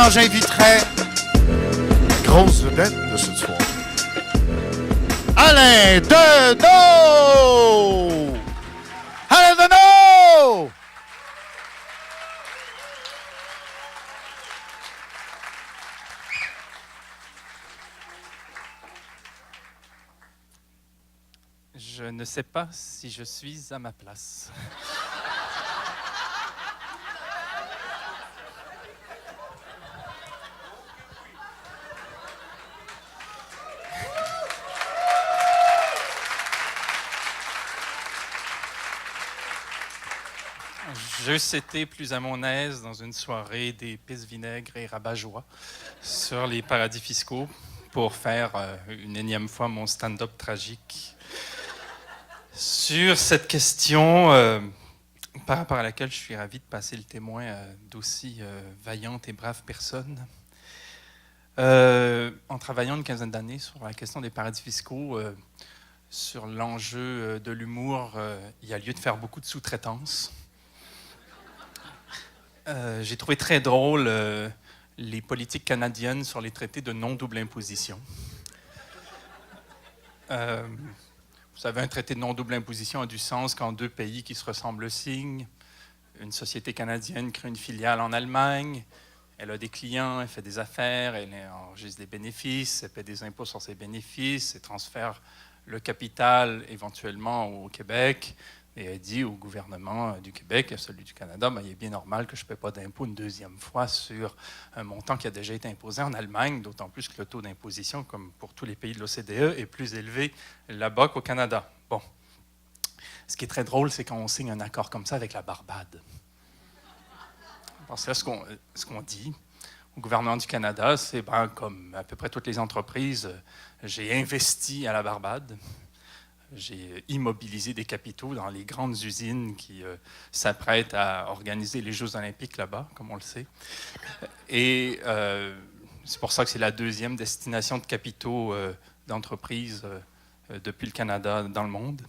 maintenant, j'inviterai grosse vedette de cette soirée, Alain Deneau! Alain Deneau! Je ne sais pas si je suis à ma place. J'eusse été plus à mon aise dans une soirée d'épices, vinaigre et rabat-joie sur les paradis fiscaux pour faire une énième fois mon stand-up tragique sur cette question par rapport à laquelle je suis ravi de passer le témoin d'aussi vaillantes et braves personnes. En travaillant une quinzaine d'années sur la question des paradis fiscaux, sur l'enjeu de l'humour, il y a lieu de faire beaucoup de sous-traitance. J'ai trouvé très drôle les politiques canadiennes sur les traités de non-double imposition. Vous savez, un traité de non-double imposition a du sens quand deux pays qui se ressemblent signent. Une société canadienne crée une filiale en Allemagne. Elle a des clients, elle fait des affaires, elle enregistre des bénéfices, elle paie des impôts sur ses bénéfices, elle transfère le capital éventuellement au Québec. Et elle dit au gouvernement du Québec et à celui du Canada, il est bien normal que je ne paie pas d'impôt une deuxième fois sur un montant qui a déjà été imposé en Allemagne, d'autant plus que le taux d'imposition, comme pour tous les pays de l'OCDE, est plus élevé là-bas qu'au Canada. Bon. Ce qui est très drôle, c'est quand on signe un accord comme ça avec la Barbade. Parce que là, ce qu'on dit au gouvernement du Canada, c'est comme à peu près toutes les entreprises, j'ai investi à la Barbade. J'ai immobilisé des capitaux dans les grandes usines qui s'apprêtent à organiser les Jeux olympiques là-bas, comme on le sait. Et c'est pour ça que c'est la deuxième destination de capitaux d'entreprises depuis le Canada dans le monde.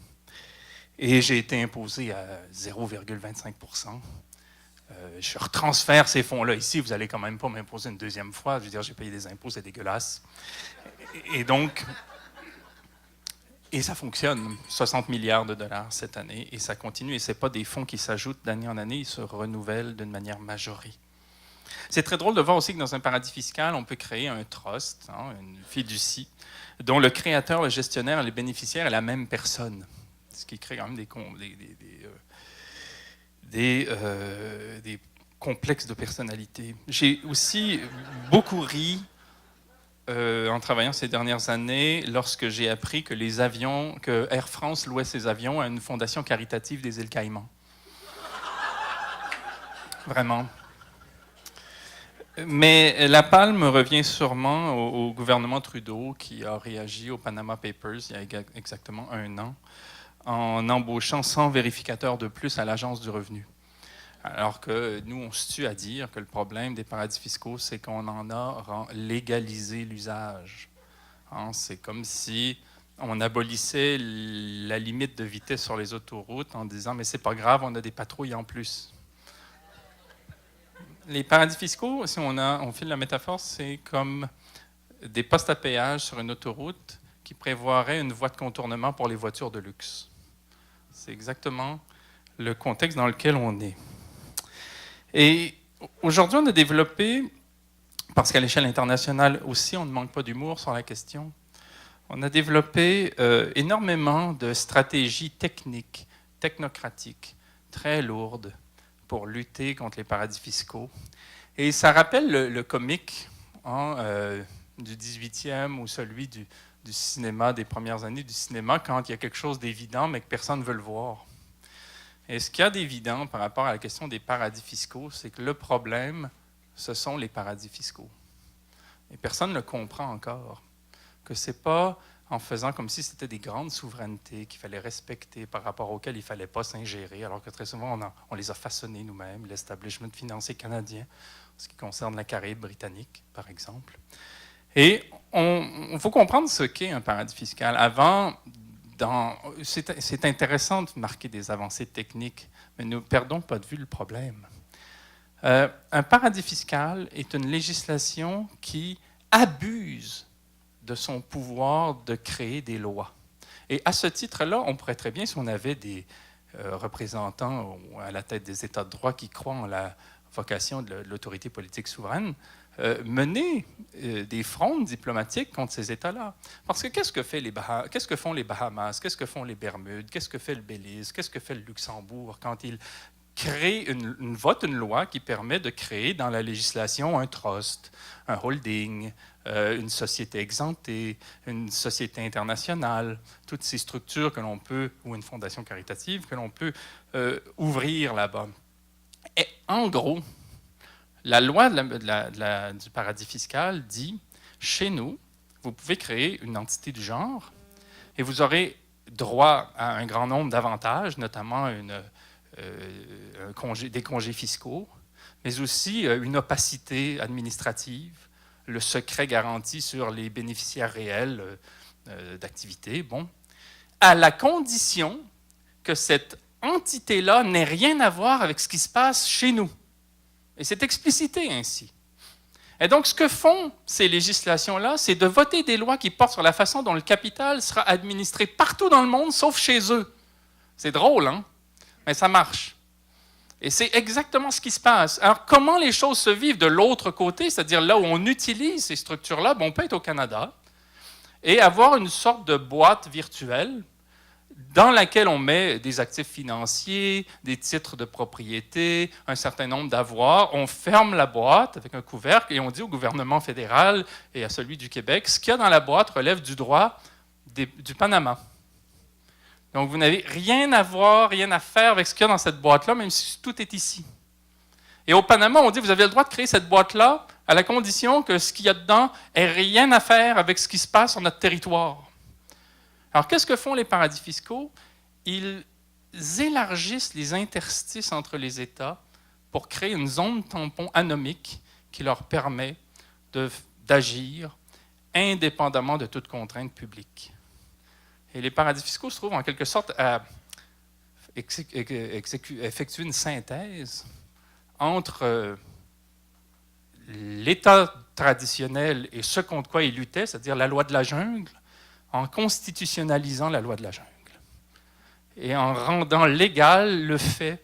Et j'ai été imposé à 0,25 %. Je retransfère ces fonds-là ici. Vous n'allez quand même pas m'imposer une deuxième fois. Je veux dire, j'ai payé des impôts, c'est dégueulasse. Et donc... Et ça fonctionne, 60 milliards de dollars cette année, et ça continue. Et ce n'est pas des fonds qui s'ajoutent d'année en année, ils se renouvellent d'une manière majorée. C'est très drôle de voir aussi que dans un paradis fiscal, on peut créer un trust, une fiducie, dont le créateur, le gestionnaire et les bénéficiaires est la même personne. Ce qui crée quand même des complexes de personnalité. J'ai aussi beaucoup ri en travaillant ces dernières années, lorsque j'ai appris que que Air France louait ses avions à une fondation caritative des îles Caïmans. Vraiment. Mais la palme revient sûrement au gouvernement Trudeau, qui a réagi aux Panama Papers il y a exactement 1 an, en embauchant 100 vérificateurs de plus à l'Agence du revenu. Alors que nous, on se tue à dire que le problème des paradis fiscaux, c'est qu'on en a légalisé l'usage. C'est comme si on abolissait la limite de vitesse sur les autoroutes en disant « mais c'est pas grave, on a des patrouilles en plus ». Les paradis fiscaux, si on file la métaphore, c'est comme des postes à péage sur une autoroute qui prévoiraient une voie de contournement pour les voitures de luxe. C'est exactement le contexte dans lequel on est. Et aujourd'hui, on a développé, parce qu'à l'échelle internationale aussi, on ne manque pas d'humour sur la question, on a développé énormément de stratégies techniques, technocratiques, très lourdes pour lutter contre les paradis fiscaux. Et ça rappelle le comique du 18e ou celui du cinéma, des premières années du cinéma, quand il y a quelque chose d'évident, mais que personne ne veut le voir. Et ce qu'il y a d'évident par rapport à la question des paradis fiscaux, c'est que le problème, ce sont les paradis fiscaux. Et personne ne le comprend encore. Que ce n'est pas en faisant comme si c'était des grandes souverainetés qu'il fallait respecter, par rapport auxquelles il ne fallait pas s'ingérer, alors que très souvent, on les a façonnés nous-mêmes, l'establishment financier canadien, en ce qui concerne la Caraïbe britannique, par exemple. Et il faut comprendre ce qu'est un paradis fiscal. Avant, c'est intéressant de marquer des avancées techniques, mais ne perdons pas de vue le problème. Un paradis fiscal est une législation qui abuse de son pouvoir de créer des lois. Et à ce titre-là, on pourrait très bien, si on avait des représentants à la tête des États de droit qui croient en la vocation de l'autorité politique souveraine, mener des frondes diplomatiques contre ces États-là. Parce que qu'est-ce que font les Bahamas, qu'est-ce que font les Bermudes, qu'est-ce que fait le Belize, qu'est-ce que fait le Luxembourg quand ils créent votent une loi qui permet de créer dans la législation un trust, un holding, une société exemptée, une société internationale, toutes ces structures que l'on peut, ou une fondation caritative, que l'on peut ouvrir là-bas. Et en gros, la loi du paradis fiscal dit, chez nous, vous pouvez créer une entité du genre et vous aurez droit à un grand nombre d'avantages, notamment des congés fiscaux, mais aussi une opacité administrative, le secret garanti sur les bénéficiaires réels d'activités, bon, à la condition que cette entité-là n'ait rien à voir avec ce qui se passe chez nous. Et c'est explicité ainsi. Et donc, ce que font ces législations-là, c'est de voter des lois qui portent sur la façon dont le capital sera administré partout dans le monde, sauf chez eux. C'est drôle, hein? Mais ça marche. Et c'est exactement ce qui se passe. Alors, comment les choses se vivent de l'autre côté, c'est-à-dire là où on utilise ces structures-là, on peut être au Canada et avoir une sorte de boîte virtuelle dans laquelle on met des actifs financiers, des titres de propriété, un certain nombre d'avoirs. On ferme la boîte avec un couvercle et on dit au gouvernement fédéral et à celui du Québec, ce qu'il y a dans la boîte relève du droit du Panama. Donc, vous n'avez rien à voir, rien à faire avec ce qu'il y a dans cette boîte-là, même si tout est ici. Et au Panama, on dit, vous avez le droit de créer cette boîte-là à la condition que ce qu'il y a dedans ait rien à faire avec ce qui se passe sur notre territoire. Alors, qu'est-ce que font les paradis fiscaux? Ils élargissent les interstices entre les États pour créer une zone tampon anomique qui leur permet d'agir indépendamment de toute contrainte publique. Et les paradis fiscaux se trouvent en quelque sorte à effectuer une synthèse entre l'État traditionnel et ce contre quoi il luttait, c'est-à-dire la loi de la jungle, en constitutionnalisant la loi de la jungle et en rendant légal le fait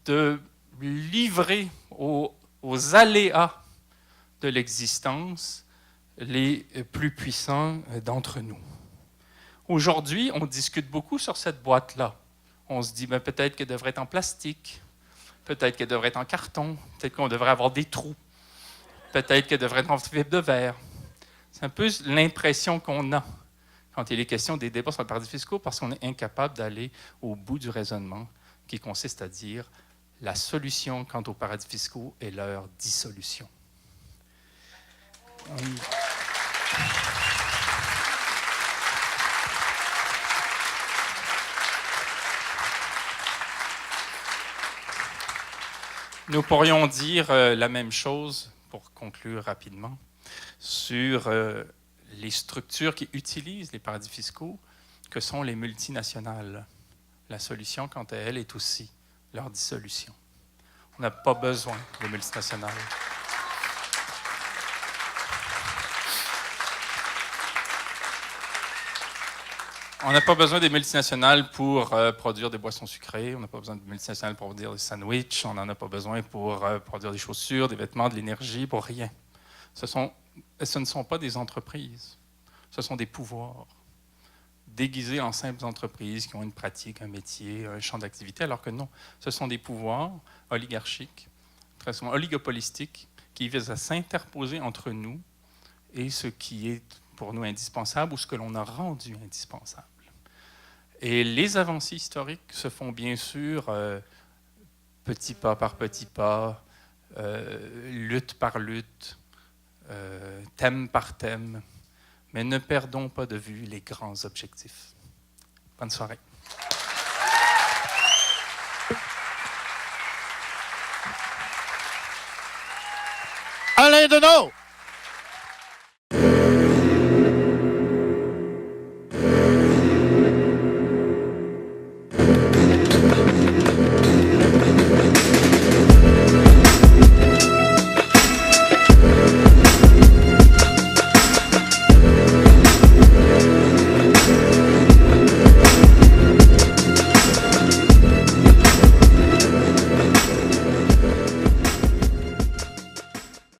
de livrer aux aléas de l'existence les plus puissants d'entre nous. Aujourd'hui, on discute beaucoup sur cette boîte-là. On se dit peut-être qu'elle devrait être en plastique, peut-être qu'elle devrait être en carton, peut-être qu'on devrait avoir des trous, peut-être qu'elle devrait être en fibre de verre. C'est un peu l'impression qu'on a quand il est question des débats sur les paradis fiscaux, parce qu'on est incapable d'aller au bout du raisonnement qui consiste à dire la solution quant aux paradis fiscaux est leur dissolution. Nous pourrions dire la même chose, pour conclure rapidement, sur les structures qui utilisent les paradis fiscaux, que sont les multinationales. La solution, quant à elle, est aussi leur dissolution. On n'a pas besoin des multinationales. On n'a pas besoin des multinationales pour produire des boissons sucrées, on n'a pas besoin des multinationales pour produire des sandwichs, on n'en a pas besoin pour produire des chaussures, des vêtements, de l'énergie, pour rien. Ce ne sont pas des entreprises, ce sont des pouvoirs déguisés en simples entreprises qui ont une pratique, un métier, un champ d'activité, alors que non, ce sont des pouvoirs oligarchiques, très souvent oligopolistiques, qui visent à s'interposer entre nous et ce qui est pour nous indispensable ou ce que l'on a rendu indispensable. Et les avancées historiques se font bien sûr petit pas par petit pas, lutte par lutte, thème par thème, mais ne perdons pas de vue les grands objectifs. Bonne soirée. Alain Deneau!